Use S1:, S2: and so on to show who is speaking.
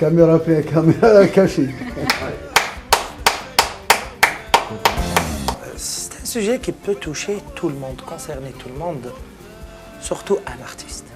S1: Caméra fait caméra cachée.
S2: C'est un sujet qui peut toucher tout le monde, concerner tout le monde, surtout un artiste.